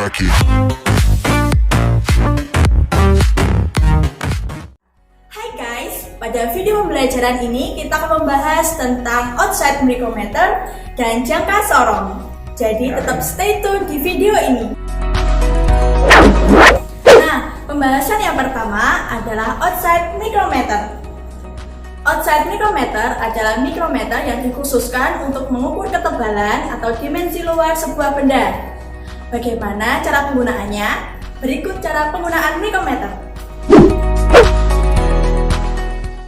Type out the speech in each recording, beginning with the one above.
jacket. Hai guys, pada video pembelajaran ini kita akan membahas tentang outside micrometer dan jangka sorong. Jadi tetap stay tune di video ini. Nah, pembahasan yang pertama adalah outside micrometer. Outside micrometer adalah mikrometer yang dikhususkan untuk mengukur ketebalan atau dimensi luar sebuah benda. Bagaimana cara penggunaannya? Berikut cara penggunaan mikrometer.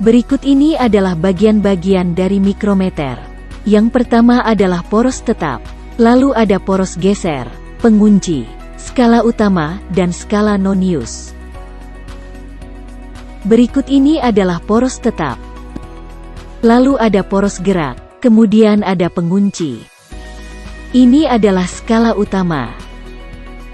Berikut ini adalah bagian-bagian dari mikrometer. Yang pertama adalah poros tetap, lalu ada poros geser, pengunci, skala utama, dan skala non-use. Berikut ini adalah poros tetap. Lalu ada poros gerak, kemudian ada pengunci. Ini adalah skala utama.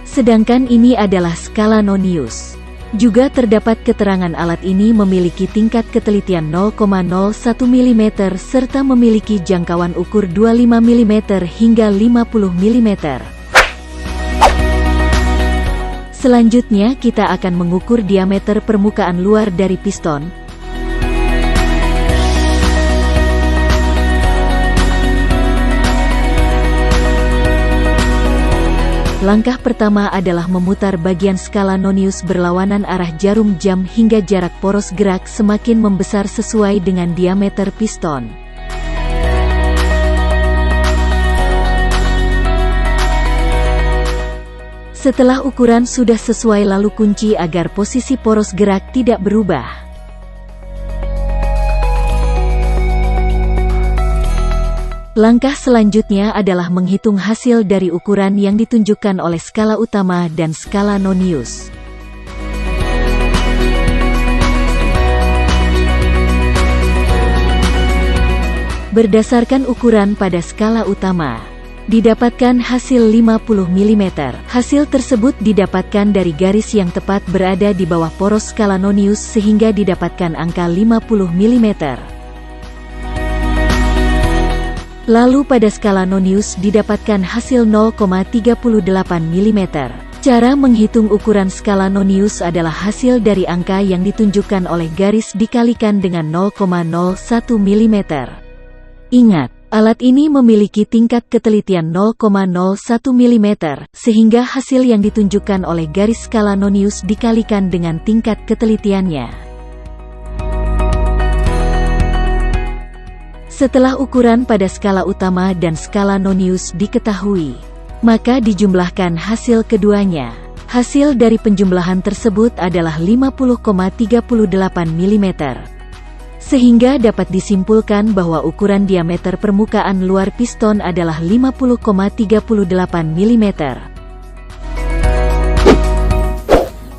Sedangkan ini adalah skala non-use. Juga terdapat keterangan alat ini memiliki tingkat ketelitian 0,01 mm serta memiliki jangkauan ukur 25 mm hingga 50 mm. Selanjutnya kita akan mengukur diameter permukaan luar dari piston. Langkah pertama adalah memutar bagian skala non-use berlawanan arah jarum jam hingga jarak poros gerak semakin membesar sesuai dengan diameter piston. Setelah ukuran sudah sesuai lalu kunci agar posisi poros gerak tidak berubah. Langkah selanjutnya adalah menghitung hasil dari ukuran yang ditunjukkan oleh skala utama dan skala non-use. Berdasarkan ukuran pada skala utama, didapatkan hasil 50 mm. Hasil tersebut didapatkan dari garis yang tepat berada di bawah poros skala non-use sehingga didapatkan angka 50 mm. Lalu pada skala non-use didapatkan hasil 0,38 mm. Cara menghitung ukuran skala non-use adalah hasil dari angka yang ditunjukkan oleh garis dikalikan dengan 0,01 mm. Ingat, alat ini memiliki tingkat ketelitian 0,01 mm, sehingga hasil yang ditunjukkan oleh garis skala non-use dikalikan dengan tingkat ketelitiannya. Setelah ukuran pada skala utama dan skala non-use diketahui, maka dijumlahkan hasil keduanya. Hasil dari penjumlahan tersebut adalah 50,38 mm. Sehingga dapat disimpulkan bahwa ukuran diameter permukaan luar piston adalah 50,38 mm.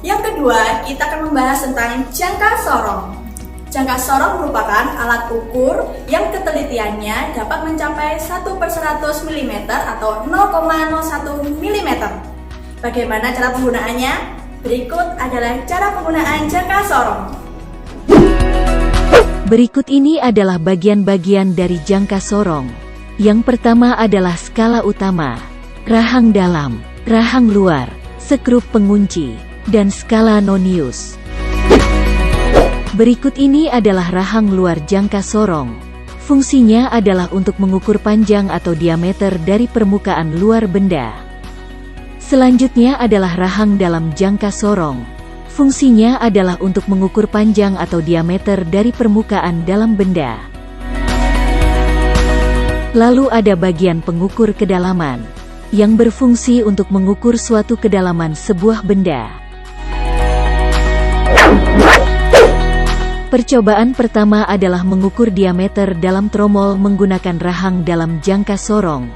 Yang kedua, kita akan membahas tentang jangka sorong. Jangka sorong merupakan alat ukur yang ketelitiannya dapat mencapai 1/100 mm atau 0,01 mm. Bagaimana cara penggunaannya? Berikut adalah cara penggunaan jangka sorong. Berikut ini adalah bagian-bagian dari jangka sorong. Yang pertama adalah skala utama, rahang dalam, rahang luar, skrup pengunci, dan skala non-use. Berikut ini adalah rahang luar jangka sorong. Fungsinya adalah untuk mengukur panjang atau diameter dari permukaan luar benda. Selanjutnya adalah rahang dalam jangka sorong. Fungsinya adalah untuk mengukur panjang atau diameter dari permukaan dalam benda. Lalu ada bagian pengukur kedalaman, yang berfungsi untuk mengukur suatu kedalaman sebuah benda. Percobaan pertama adalah mengukur diameter dalam tromol menggunakan rahang dalam jangka sorong.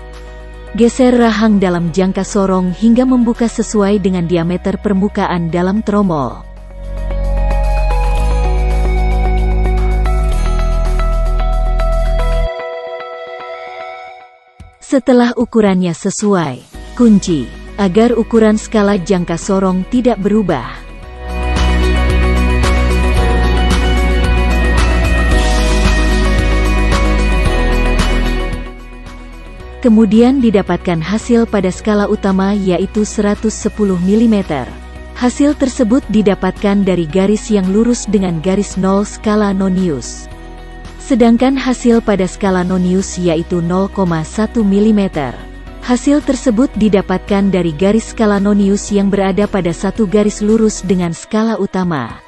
Geser rahang dalam jangka sorong hingga membuka sesuai dengan diameter permukaan dalam tromol. Setelah ukurannya sesuai, kunci agar ukuran skala jangka sorong tidak berubah. Kemudian didapatkan hasil pada skala utama yaitu 110 mm. Hasil tersebut didapatkan dari garis yang lurus dengan garis 0 skala nonius. Sedangkan hasil pada skala nonius yaitu 0,1 mm. Hasil tersebut didapatkan dari garis skala nonius yang berada pada satu garis lurus dengan skala utama.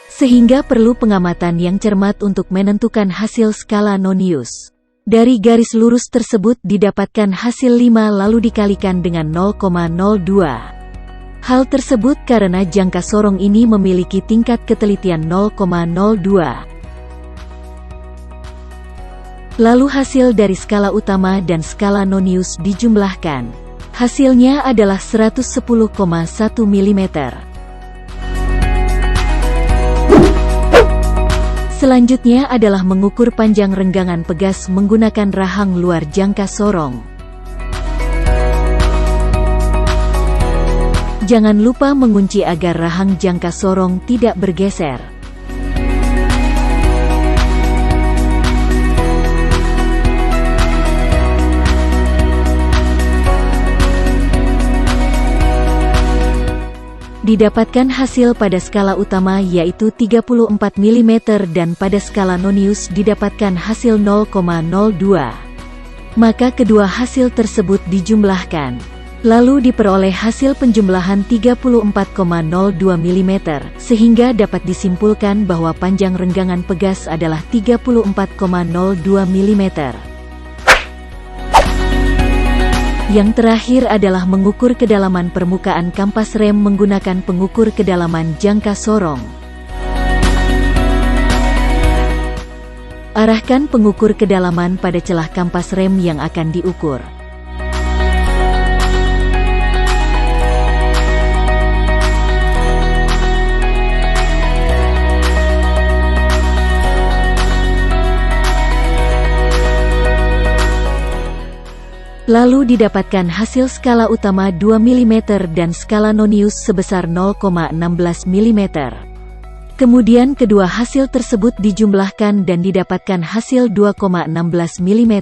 Sehingga perlu pengamatan yang cermat untuk menentukan hasil skala nonius. Dari garis lurus tersebut didapatkan hasil 5 lalu dikalikan dengan 0,02. Hal tersebut karena jangka sorong ini memiliki tingkat ketelitian 0,02. Lalu hasil dari skala utama dan skala nonius dijumlahkan. Hasilnya adalah 110,1 mm. Selanjutnya adalah mengukur panjang renggangan pegas menggunakan rahang luar jangka sorong. Jangan lupa mengunci agar rahang jangka sorong tidak bergeser. Didapatkan hasil pada skala utama yaitu 34 mm dan pada skala nonius didapatkan hasil 0,02. Maka kedua hasil tersebut dijumlahkan. Lalu diperoleh hasil penjumlahan 34,02 mm, sehingga dapat disimpulkan bahwa panjang renggangan pegas adalah 34,02 mm. Yang terakhir adalah mengukur kedalaman permukaan kampas rem menggunakan pengukur kedalaman jangka sorong. Arahkan pengukur kedalaman pada celah kampas rem yang akan diukur. Lalu didapatkan hasil skala utama 2 mm dan skala nonius sebesar 0,16 mm. Kemudian kedua hasil tersebut dijumlahkan dan didapatkan hasil 2,16 mm.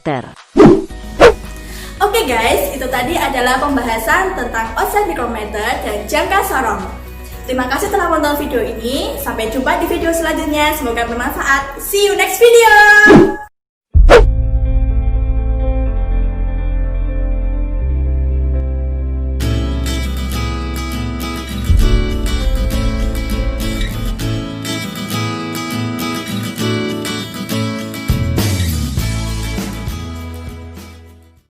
Oke guys, itu tadi adalah pembahasan tentang offset micrometer dan jangka sorong. Terima kasih telah menonton video ini. Sampai jumpa di video selanjutnya. Semoga bermanfaat. See you next video.